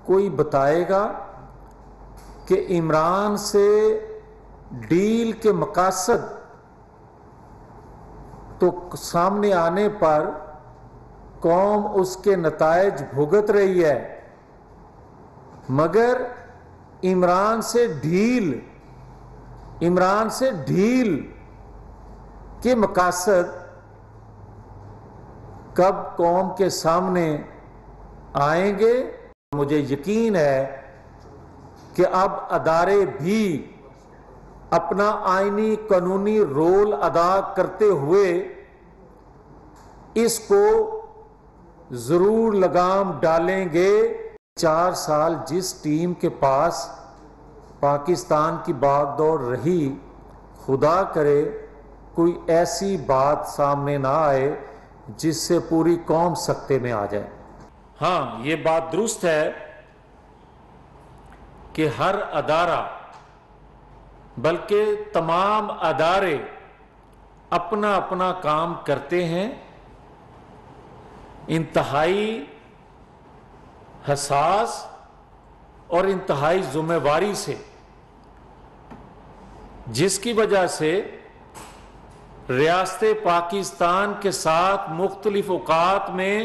کوئی بتائے گا کہ عمران سے ڈیل کے مقاصد تو سامنے آنے پر قوم اس کے نتائج بھگت رہی ہے، مگر عمران سے ڈھیل کے مقاصد کب قوم کے سامنے آئیں گے؟ مجھے یقین ہے کہ اب ادارے بھی اپنا آئینی قانونی رول ادا کرتے ہوئے اس کو ضرور لگام ڈالیں گے۔ 4 سال جس ٹیم کے پاس پاکستان کی باغ دوڑ رہی، خدا کرے کوئی ایسی بات سامنے نہ آئے جس سے پوری قوم سکتے میں آ جائے۔ ہاں، یہ بات درست ہے کہ ہر ادارہ بلکہ تمام ادارے اپنا اپنا کام کرتے ہیں انتہائی حساس اور انتہائی ذمہ داری سے، جس کی وجہ سے ریاست پاکستان کے ساتھ مختلف اوقات میں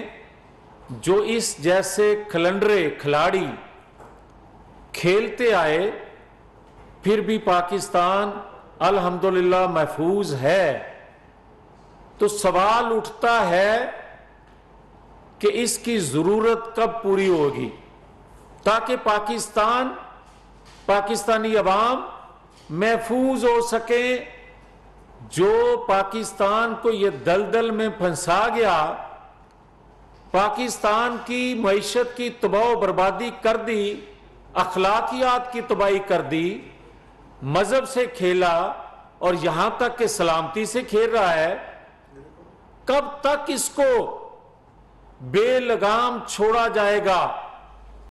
جو اس جیسے کھلاڑی کھیلتے آئے، پھر بھی پاکستان الحمدللہ محفوظ ہے۔ تو سوال اٹھتا ہے کہ اس کی ضرورت کب پوری ہوگی تاکہ پاکستانی عوام محفوظ ہو سکیں۔ جو پاکستان کو یہ دلدل میں پھنسا گیا، پاکستان کی معیشت کی تباہ و بربادی کر دی، اخلاقیات کی تباہی کر دی، مذہب سے کھیلا اور یہاں تک کہ سلامتی سے کھیل رہا ہے، کب تک اس کو بے لگام چھوڑا جائے گا؟